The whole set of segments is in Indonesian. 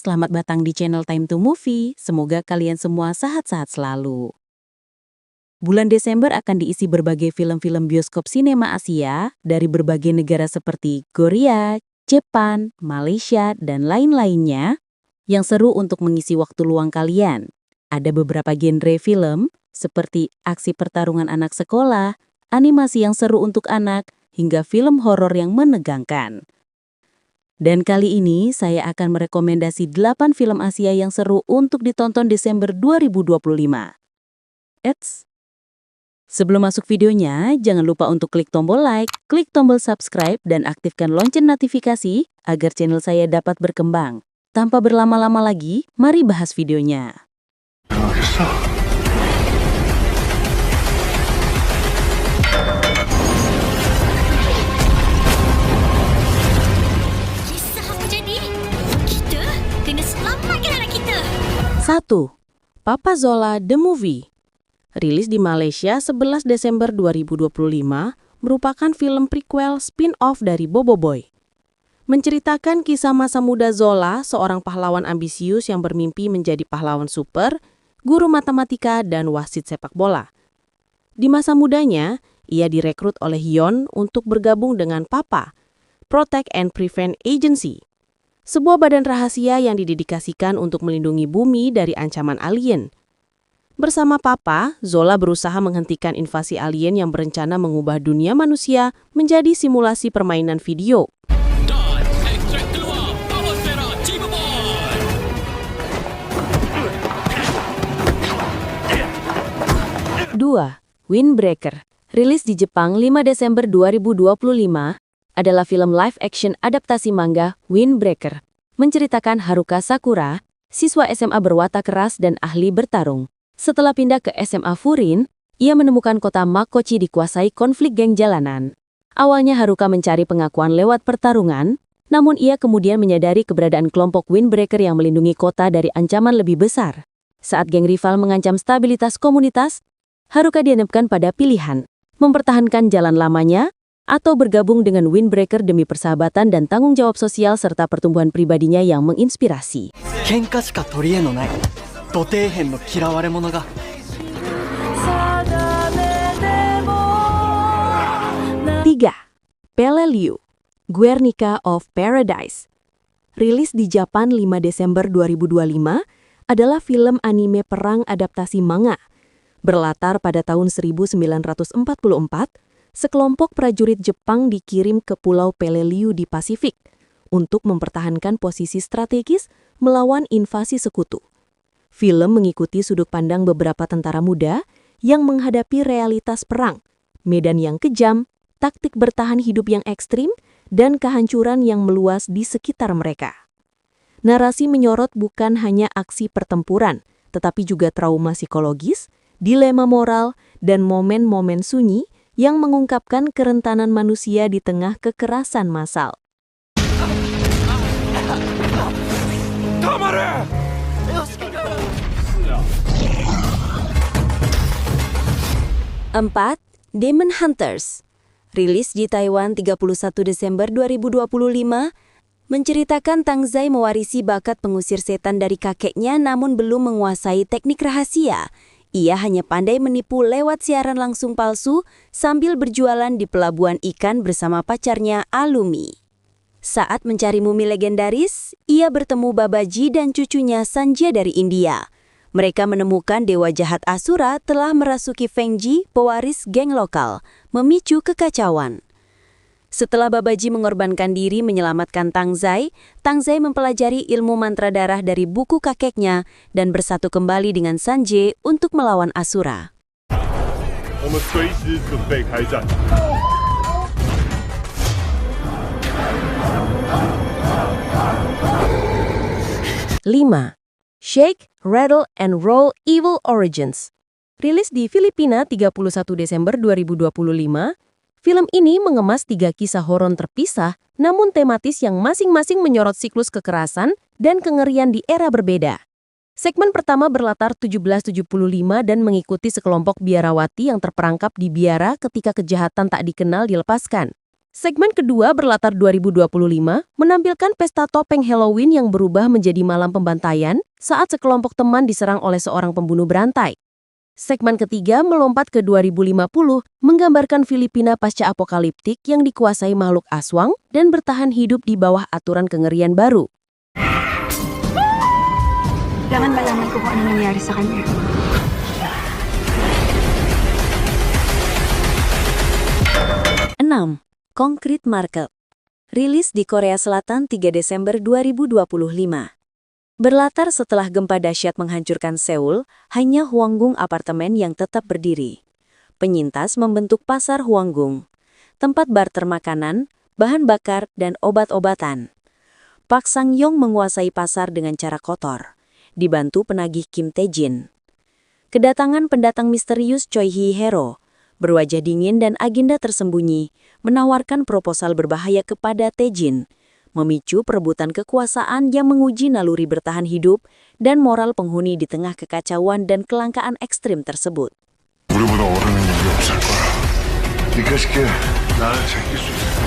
selamat datang di channel Time to Movie. Semoga kalian semua sehat-sehat selalu. Bulan Desember akan diisi berbagai film-film bioskop sinema Asia dari berbagai negara seperti Korea, Jepang, Malaysia, dan lain-lainnya yang seru untuk mengisi waktu luang kalian. Ada beberapa genre film seperti aksi pertarungan anak sekolah, animasi yang seru untuk anak, hingga film horor yang menegangkan. Dan kali ini saya akan merekomendasi 8 film Asia yang seru untuk ditonton Desember 2025. Eits! Sebelum masuk videonya, jangan lupa untuk klik tombol like, klik tombol subscribe, dan aktifkan lonceng notifikasi agar channel saya dapat berkembang. Tanpa berlama-lama lagi, mari bahas videonya. Satu, Papa Zola The Movie. Rilis di Malaysia 11 Desember 2025, merupakan film prequel spin-off dari Bobo Boy. Menceritakan kisah masa muda Zola, seorang pahlawan ambisius yang bermimpi menjadi pahlawan super, guru matematika, dan wasit sepak bola. Di masa mudanya, ia direkrut oleh Hyun untuk bergabung dengan Papa, Protect and Prevent Agency, sebuah badan rahasia yang didedikasikan untuk melindungi bumi dari ancaman alien. Bersama Papa, Zola berusaha menghentikan invasi alien yang berencana mengubah dunia manusia menjadi simulasi permainan video. Dan ekstrak keluar, power Vera Cirebon. 2. Windbreaker. Rilis di Jepang 5 Desember 2025, adalah film live action adaptasi manga Windbreaker, menceritakan Haruka Sakura, siswa SMA berwatak keras dan ahli bertarung. Setelah pindah ke SMA Furin, ia menemukan kota Makochi dikuasai konflik geng jalanan. Awalnya Haruka mencari pengakuan lewat pertarungan, namun ia kemudian menyadari keberadaan kelompok Windbreaker yang melindungi kota dari ancaman lebih besar. Saat geng rival mengancam stabilitas komunitas, Haruka dihadapkan pada pilihan, mempertahankan jalan lamanya, atau bergabung dengan Windbreaker demi persahabatan dan tanggung jawab sosial serta pertumbuhan pribadinya yang menginspirasi. 3. Pele Liu, Guernica of Paradise. Rilis di Jepang 5 Desember 2025, adalah film anime perang adaptasi manga. Berlatar pada tahun 1944, sekelompok prajurit Jepang dikirim ke Pulau Pele Liu di Pasifik untuk mempertahankan posisi strategis melawan invasi sekutu. Film mengikuti sudut pandang beberapa tentara muda yang menghadapi realitas perang, medan yang kejam, taktik bertahan hidup yang ekstrim, dan kehancuran yang meluas di sekitar mereka. Narasi menyorot bukan hanya aksi pertempuran, tetapi juga trauma psikologis, dilema moral, dan momen-momen sunyi yang mengungkapkan kerentanan manusia di tengah kekerasan massal. 4. Demon Hunters. Rilis di Taiwan 31 Desember 2025, menceritakan Tang Zai mewarisi bakat pengusir setan dari kakeknya namun belum menguasai teknik rahasia. Ia hanya pandai menipu lewat siaran langsung palsu sambil berjualan di pelabuhan ikan bersama pacarnya Alumi. Saat mencari mumi legendaris, ia bertemu Babaji dan cucunya Sanja dari India. Mereka menemukan dewa jahat Asura telah merasuki Fengji, pewaris geng lokal, memicu kekacauan. Setelah Babaji mengorbankan diri menyelamatkan Tang Zai mempelajari ilmu mantra darah dari buku kakeknya dan bersatu kembali dengan Sanjay untuk melawan Asura. 5. Shake, Rattle, and Roll Evil Origins. Rilis di Filipina 31 Desember 2025, film ini mengemas 3 kisah horor terpisah, namun tematis yang masing-masing menyorot siklus kekerasan dan kengerian di era berbeda. Segmen pertama berlatar 1775 dan mengikuti sekelompok biarawati yang terperangkap di biara ketika kejahatan tak dikenal dilepaskan. Segmen kedua berlatar 2025 menampilkan pesta topeng Halloween yang berubah menjadi malam pembantaian saat sekelompok teman diserang oleh seorang pembunuh berantai. Segmen ketiga melompat ke 2050 menggambarkan Filipina pasca apokaliptik yang dikuasai makhluk aswang dan bertahan hidup di bawah aturan kengerian baru. Kailangan malaman ko kung ano nangyari sa kanya. 6. Concrete Market. Rilis di Korea Selatan 3 Desember 2025. Berlatar setelah gempa dahsyat menghancurkan Seoul, hanya Hwanggung apartemen yang tetap berdiri. Penyintas membentuk pasar Hwanggung, tempat barter makanan, bahan bakar, dan obat-obatan. Park Sang-yong menguasai pasar dengan cara kotor, dibantu penagih Kim Tae-jin. Kedatangan pendatang misterius Choi Hee-hero, berwajah dingin dan agenda tersembunyi, menawarkan proposal berbahaya kepada Tae-jin, memicu perebutan kekuasaan yang menguji naluri bertahan hidup dan moral penghuni di tengah kekacauan dan kelangkaan ekstrim tersebut. 우리보다 어른은 여기 없을 거야. 네가 쉽게 나를 챙길 수 있어.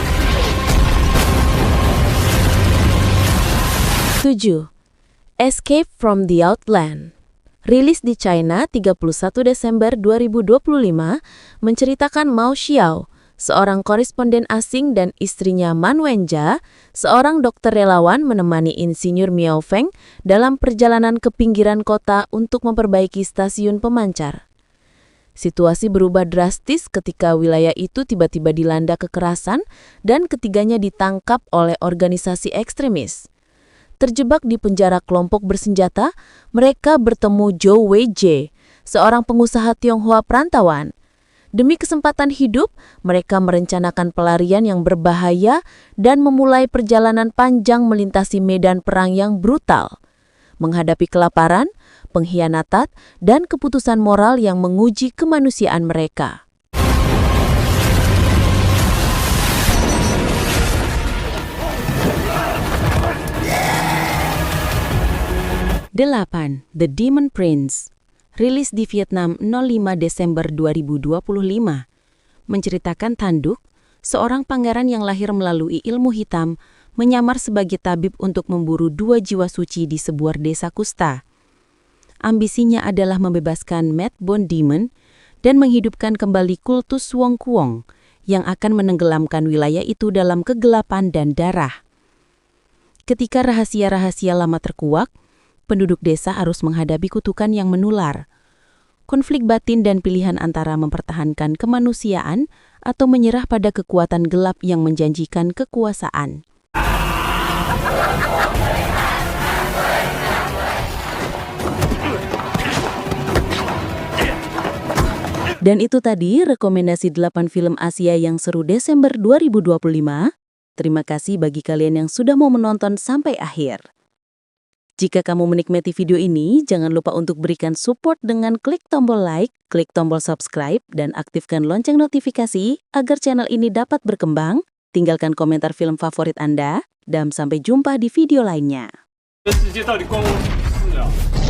7. Escape from the Outland. Rilis di China 31 Desember 2025 menceritakan Mao Xiao, seorang koresponden asing dan istrinya Man Wenjia, seorang dokter relawan menemani insinyur Miao Feng dalam perjalanan ke pinggiran kota untuk memperbaiki stasiun pemancar. Situasi berubah drastis ketika wilayah itu tiba-tiba dilanda kekerasan dan ketiganya ditangkap oleh organisasi ekstremis. Terjebak di penjara kelompok bersenjata, mereka bertemu Zhou Weijie, seorang pengusaha Tionghoa perantauan. Demi kesempatan hidup, mereka merencanakan pelarian yang berbahaya dan memulai perjalanan panjang melintasi medan perang yang brutal, menghadapi kelaparan, pengkhianatan, dan keputusan moral yang menguji kemanusiaan mereka. 8. The Demon Prince. Rilis di Vietnam 05 Desember 2025. Menceritakan Tanduk, seorang pangeran yang lahir melalui ilmu hitam, menyamar sebagai tabib untuk memburu 2 jiwa suci di sebuah desa kusta. Ambisinya adalah membebaskan Mad Bone Demon dan menghidupkan kembali kultus Wong Kuong yang akan menenggelamkan wilayah itu dalam kegelapan dan darah. Ketika rahasia-rahasia lama terkuak, penduduk desa harus menghadapi kutukan yang menular. Konflik batin dan pilihan antara mempertahankan kemanusiaan atau menyerah pada kekuatan gelap yang menjanjikan kekuasaan. Dan itu tadi rekomendasi 8 film Asia yang seru Desember 2025. Terima kasih bagi kalian yang sudah mau menonton sampai akhir. Jika kamu menikmati video ini, jangan lupa untuk berikan support dengan klik tombol like, klik tombol subscribe, dan aktifkan lonceng notifikasi agar channel ini dapat berkembang. Tinggalkan komentar film favorit Anda, dan sampai jumpa di video lainnya. 这世界到底关我什么事啊？